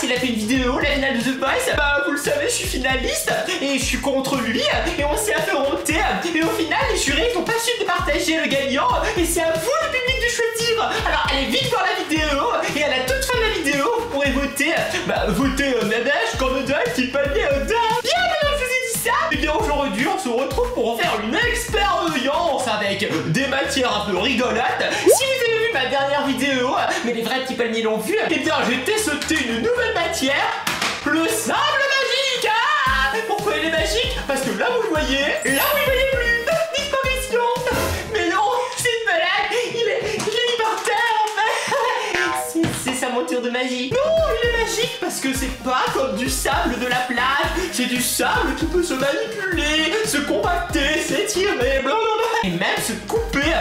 il a fait une vidéo, la finale de The Voice. Bah vous le savez, je suis finaliste et je suis contre lui et on s'est affronté. Et au final, les jurés n'ont pas su départager le gagnant et c'est à vous le public de choisir. Alors allez vite voir la vidéo et à la toute fin de la vidéo, vous pourrez voter. Bah votez Nadège, Cornodal, Tipani, Oda. Bien maintenant que je vous ai dit ça. Et bien aujourd'hui, on se retrouve pour faire une expérience avec des matières un peu rigolotes. Si vous avez vu ma dernière vidéo, mais les vrais Tipani l'ont vu, et bien j'ai testé une nouvelle matière, le sable magique. Pourquoi il est magique? Parce que là vous le voyez, et là vous le voyez plus. Disparition. Mais non, c'est une blague. Il est mis par terre en fait. C'est sa monture de magie. Non, il est magique parce que c'est pas comme du sable de la plage. C'est du sable qui peut se manipuler, se compacter, s'étirer, blablabla. Et même se couper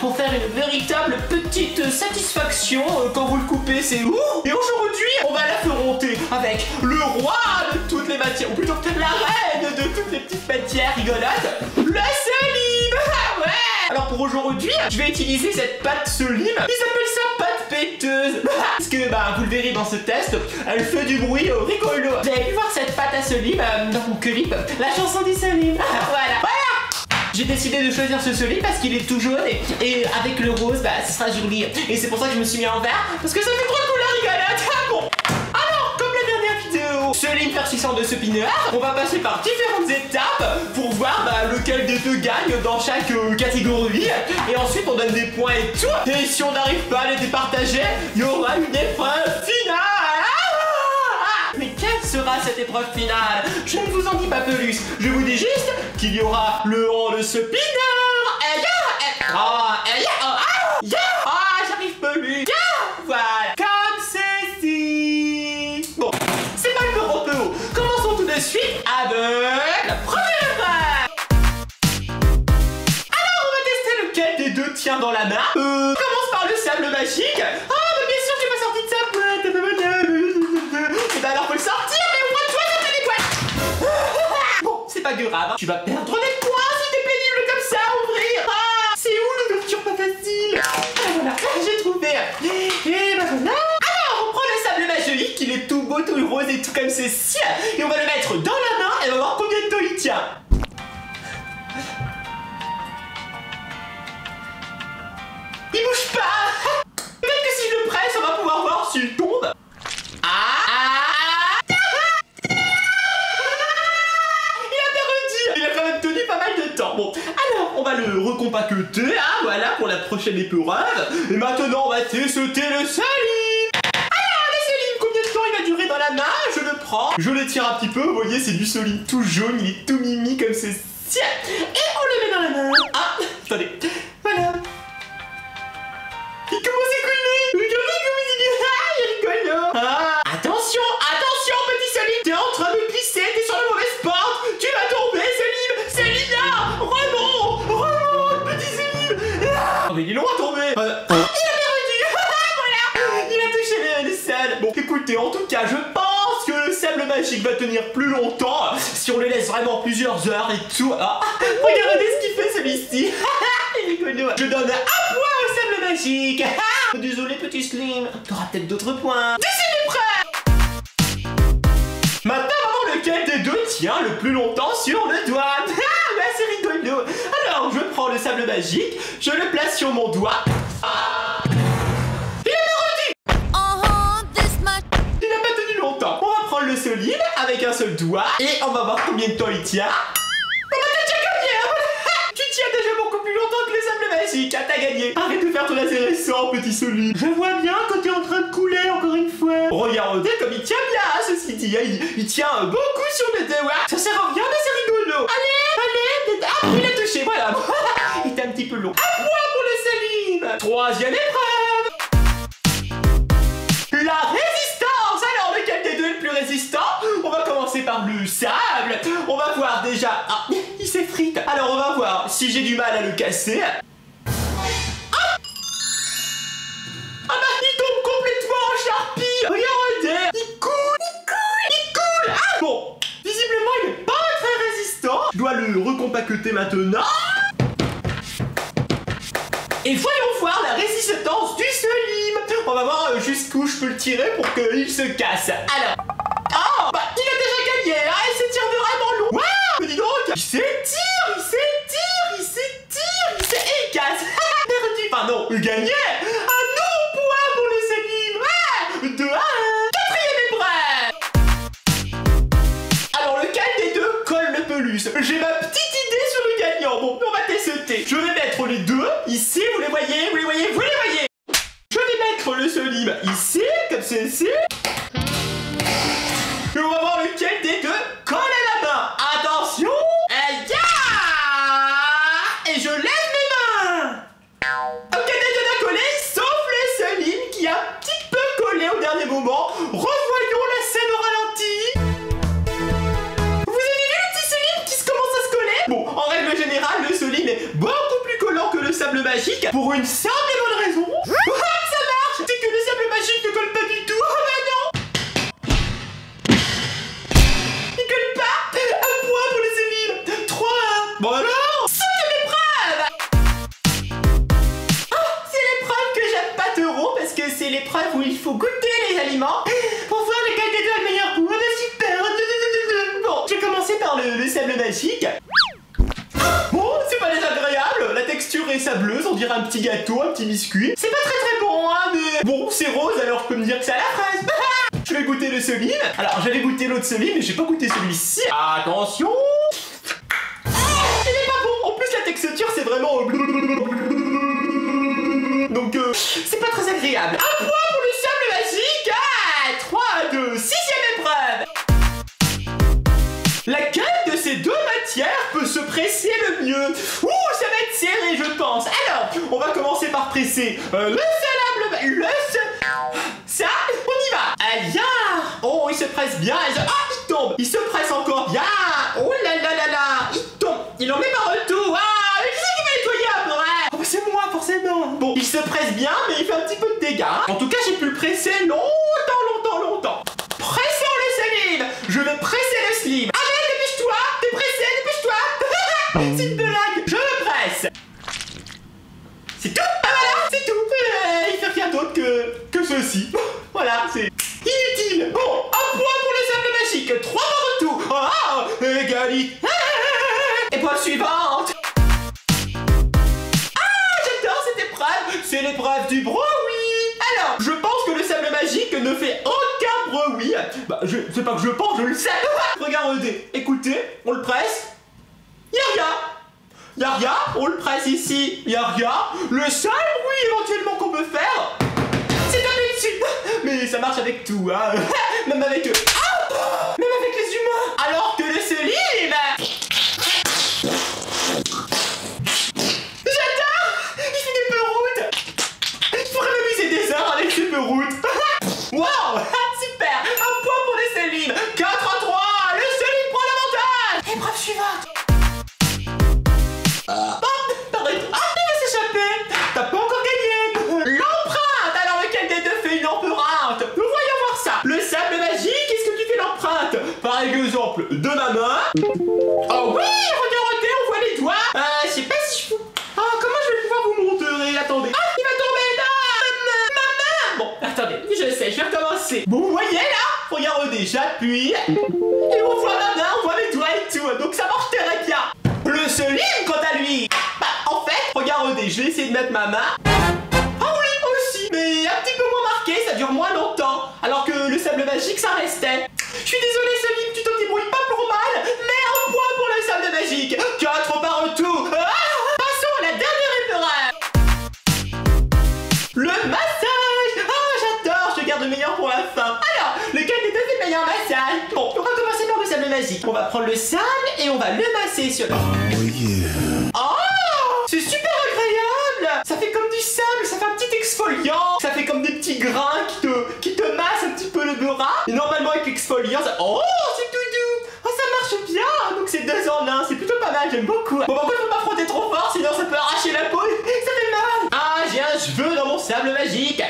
pour faire une véritable petite satisfaction quand vous le coupez, c'est ouf. Et aujourd'hui, on va l'affronter avec le roi de toutes les matières, ou plutôt la reine de toutes les petites matières rigolotes, la Selim. Ouais. Alors pour aujourd'hui, je vais utiliser cette pâte Selim. Ils appellent ça pâte péteuse. Parce que bah vous le verrez dans ce test, elle fait du bruit rigolo. Vous avez pu voir cette pâte à Selim dans mon clip, la chanson du Selim. Voilà. J'ai décidé de choisir ce Selim parce qu'il est tout jaune et avec le rose, bah ce sera joli. Et c'est pour ça que je me suis mis en vert, parce que ça fait trop de couleurs rigolotes. Bon, alors comme la dernière vidéo, Selim persistant de ce pineur, on va passer par différentes étapes pour voir bah, lequel des deux gagne dans chaque catégorie. Et ensuite on donne des points et tout. Et si on n'arrive pas à les départager, il y aura une épreuve finale. Mais quelle sera cette épreuve finale? Je ne vous en dis pas plus. Je vous dis juste qu'il y aura le haut de ce pinard. J'arrive plus. Voilà. Comme ceci. Bon, c'est pas le plus haut. Commençons tout de suite avec la première épreuve. Alors, on va tester lequel des deux tient dans la main. Commence par le sable magique. Bien sûr, j'ai pas sorti de sa boîte. Bah alors faut le sortir, mais au moins toi ça fait des points. Bon, c'est pas grave, tu vas perdre des points si t'es pénible comme ça à ouvrir. C'est où l'ouverture pas facile? Voilà, j'ai trouvé. Et bah voilà. Alors on prend le sable magique, il est tout beau, tout rose et tout comme ceci. Et on va le mettre dans la main et on va voir combien de temps il tient. Il bouge pas. Peut-être que si je le presse, on va pouvoir voir s'il tombe. Bon, alors on va le recompacter, voilà pour la prochaine épreuve. Et maintenant on va tester le Selim. Alors le Selim, combien de temps il va durer dans la main? Je le prends, je le tire un petit peu, vous voyez c'est du Selim tout jaune, il est tout mimi comme ceci. Et on le met dans la main. Attendez, voilà. Il commence à couler. Regardez comme il est rigolo. Attention, attention petit Selim, t'es en train de glisser, t'es sur la mauvaise porte, tu vas tomber Selim. Selim là, remonte petit Selim. Mais il est long à tomber. Il a perdu. Voilà, il a touché les salles. Bon écoutez, en tout cas je pense que le sable magique va tenir plus longtemps si on le laisse vraiment plusieurs heures et tout. Regardez ce qu'il fait celui-ci. Il est rigolo. Je donne un point au sable magique. Désolé petit Slim, t'auras peut-être d'autres points. Deuxième épreuve. Maintenant, on va voir lequel des deux tient le plus longtemps sur le doigt. Bah c'est rigolo. Alors, je prends le sable magique, je le place sur mon doigt. Il a perdu. Il n'a pas tenu longtemps. On va prendre le Selim avec un seul doigt et on va voir combien de temps il tient. Tu tiens déjà beaucoup plus longtemps que le sable magique. T'as gagné. Arrête de faire ton intéressant, petit Selim. Je vois bien quand t'es en train de couler encore une fois. Regardez comme il tient bien, ceci dit. Il tient beaucoup sur le doigt. Ça sert à rien, mais c'est rigolo. Allez, il a touché, voilà. Il est un petit peu long. Un point pour le Selim. Troisième épreuve. La résistance. Alors, lequel des deux est le plus résistant? On va commencer par le sable. On va voir déjà. Il s'effrite. Alors, on va voir si j'ai du mal à le casser. Il tombe complètement en charpie. Regardez. Il coule. Bon, visiblement, il n'est pas très résistant. Je dois le recompacter maintenant. Et voyons voir la résistance du Selim. On va voir jusqu'où je peux le tirer pour qu'il se casse. Alors... Oh, bah, il a déjà gagné, hein, il s'étire vraiment long. Waouh, mais dis donc, il s'étire, il casse. Perdu, enfin non, il gagnait. Un non-point pour le Selim. 2 à 1. Quatrième épreuve. Alors, lequel des deux colle le peluche? J'ai ma petite idée sur le gagnant. Bon, on va tester. Je vais mettre les deux ici, vous les voyez. Je vais mettre le Selim ici, comme ceci. Et on va voir lequel des deux colle à la main. Attention. Et je lève mes mains. Aucun des deux n'a collé, sauf le Selim qui a un petit peu collé au dernier moment. Revoyons la scène au ralenti. Vous avez vu le petit Selim qui commence à se coller? Bon, en règle générale, le Selim est beaucoup plus collant que le sable magique pour une simple et bonne raison. Ça marche. C'est que le sable magique ne colle pas du tout. Oh bah non. Il colle pas. Un point pour le Selim. 3 à 1. Bon alors, cinquième épreuve. C'est l'épreuve que j'aime pas trop parce que c'est l'épreuve où il faut goûter les aliments pour voir lequel des deux a le meilleur goût. Ah bah super. Bon, je vais commencer par le sable magique. Bon, c'est pas désagréable, la texture est sableuse, on dirait un petit gâteau, un petit biscuit. C'est pas très bon, hein, mais bon, c'est rose, alors je peux me dire que c'est à la fraise. Je vais goûter le Selim. Alors, j'allais goûter l'autre Selim, mais j'ai pas goûté celui-ci. Attention. Il est pas bon, en plus la texture, c'est vraiment... Donc, c'est pas très agréable. Un point pour le sable magique. 3 à 2, sixième épreuve. Laquelle de ces deux matières peut se presser le mieux? Ouh, ça va être serré, je pense. Alors, on va commencer par presser ça, on y va. Bien. Oh, il se presse bien. Il tombe. Il se presse encore bien. Oh là là là là. Il tombe. Il en met par retour. Qui c'est qui va nettoyer après? Oh, c'est moi, forcément. Bon, il se presse bien, mais il fait un petit peu de dégâts. En tout cas, j'ai pu le presser longtemps. Pressons le Selim. Je vais presser le Slim. Allez, dépêche-toi. T'es pressé, dépêche-toi. C'est une blague. Je le presse. C'est tout. Voilà, c'est tout. Il fait rien d'autre que ceci. Voilà, c'est inutile. Bon, un point pour le sable magique. 3 par retour. Égalité. Épreuve suivante. J'adore cette épreuve. C'est l'épreuve du bruit. Alors, je pense que le sable magique ne fait aucun bruit. Bah, c'est pas que je pense, je le sais. Regardez, écoutez, on le presse. Y'a rien, on le presse ici, y'a rien. Le seul bruit éventuellement qu'on peut faire, c'est taper dessus. Mais ça marche avec tout, hein. Même avec les humains. Alors que le Selim... J'adore. Il fait des peroutes. Je pourrais m'amuser des heures avec ces peroutes. Waouh, super. Un point pour le Selim. 4 à 3. Le Selim prend l'avantage. Épreuve suivante. Il va s'échapper. T'as pas encore gagné. L'empreinte. Alors lequel des deux fait une empreinte? Nous voyons voir ça. Le sable magique, est-ce que tu fais l'empreinte? Par exemple, de ma main. Oh oui, regardez, on voit les doigts. Je sais pas si je peux... comment je vais pouvoir vous montrer? Attendez. Il va tomber dans ma main. Bon, attendez, je sais, je vais recommencer. Bon, vous voyez là? Regardez, j'appuie. Et on voit ma main, on voit mes doigts et tout. Donc ça marche très bien. Le Selim, quant à lui, en fait, regardez, je vais essayer de mettre ma main. Oui, aussi, mais un petit peu moins marqué, ça dure moins longtemps. Alors que le sable magique, ça restait. Je suis désolé, Selim, tu te débrouilles pas pour mal, mais un point pour le sable magique. 4 par retour. Passons à la dernière épreuve. Le massage. J'adore, je garde le meilleur pour la fin. Alors, lequel des deux fait le meilleur massage? Bon, on va commencer par le sable magique. On va prendre le sable et on va le masser sur... C'est super agréable. Ça fait comme du sable, ça fait un petit exfoliant. Ça fait comme des petits grains qui te massent un petit peu le bras. Et normalement avec l'exfoliant, ça... Oh, c'est tout doux. Ça marche bien. Donc c'est 2 en 1, c'est plutôt pas mal, j'aime beaucoup. Bon, par contre, faut pas frotter trop fort, sinon ça peut arracher la peau. Ça fait mal. J'ai un cheveu dans mon sable magique.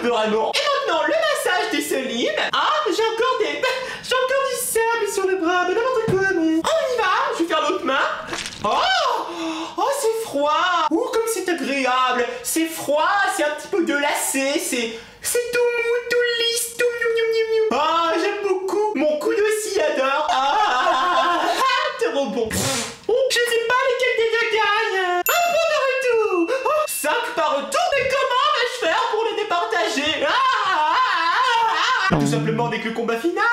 Vraiment. Et maintenant, le massage du Selim. J'ai encore du sable sur le bras. Mais n'importe quoi, mais... On y va. Je vais faire l'autre main. C'est froid. Comme c'est agréable. C'est froid, c'est un petit peu glacé, c'est simplement avec le combat final.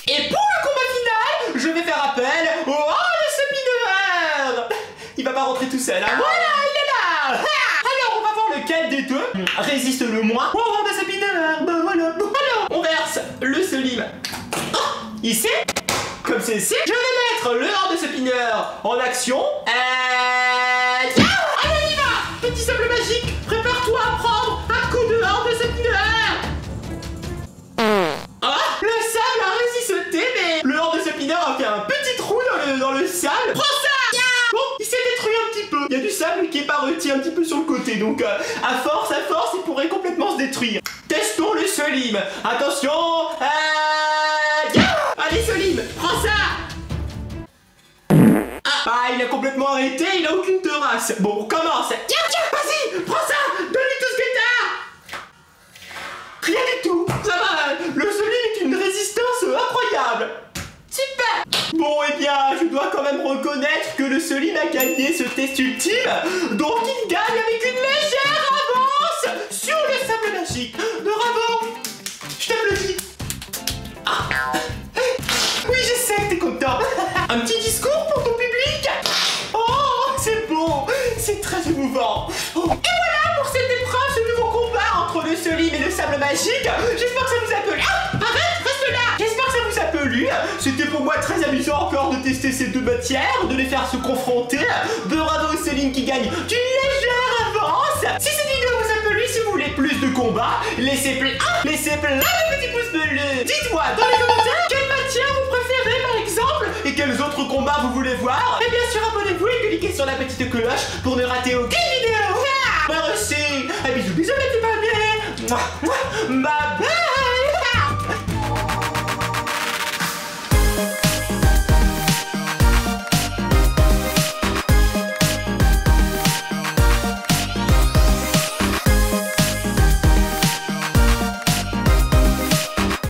Et pour le combat final, je vais faire appel au roi de Spinner. Il va pas rentrer tout seul, hein. Voilà, il est là. Alors, on va voir lequel des deux résiste le moins au roi de Spinner. Bah voilà. Alors, on verse le Solim ici. Comme ceci, je vais mettre le roi de Spinner en action. Allez, on y va. Petit sable magique, prépare-toi à prendre un coup de hors de Spinner. Le sable a résisté, mais le hors de Spinner a fait un petit trou dans le sable. Prends ça. Bon, il s'est détruit un petit peu. Il y a du sable qui est parti un petit peu sur le côté, donc à force, il pourrait complètement se détruire. Testons le Solim. Attention. Allez Solim, prends ça. Il a complètement arrêté, il a aucune terrasse. Bon, on commence. Tiens, vas-y, prends ça. Donne-lui tout ce que t'as. Rien du tout. Ça va, le Solim est une résistance incroyable. Super. Bon, eh bien, je dois quand même reconnaître que le Solim a gagné ce test ultime. Donc, il gagne avec une légère avance sur le sable magique. Bravo. Je t'applaudis. Oui, je sais que t'es content. Un petit discours pour ton public. Oh, c'est beau. C'est très émouvant. Et voilà pour cette épreuve, ce nouveau combat entre le Solim et le sable magique. J'espère que ça vous a plu. Arrête, reste là. J'espère que ça vous a plu. C'était pour moi très amusant encore de tester ces deux matières, de les faire se confronter. Bravo au Solim qui gagne d'une légère avance. Si cette vidéo vous a plu, si vous voulez plus de combats, laissez plein de petits pouces bleus. Dites-moi dans les commentaires quelle matière vous préférez par exemple et quels autres combats vous voulez voir. Et bien sûr, abonnez-vous et cliquez sur la petite cloche pour ne rater aucune vidéo. Merci. Bisous, bisous, les petits palmiers. Bye bye.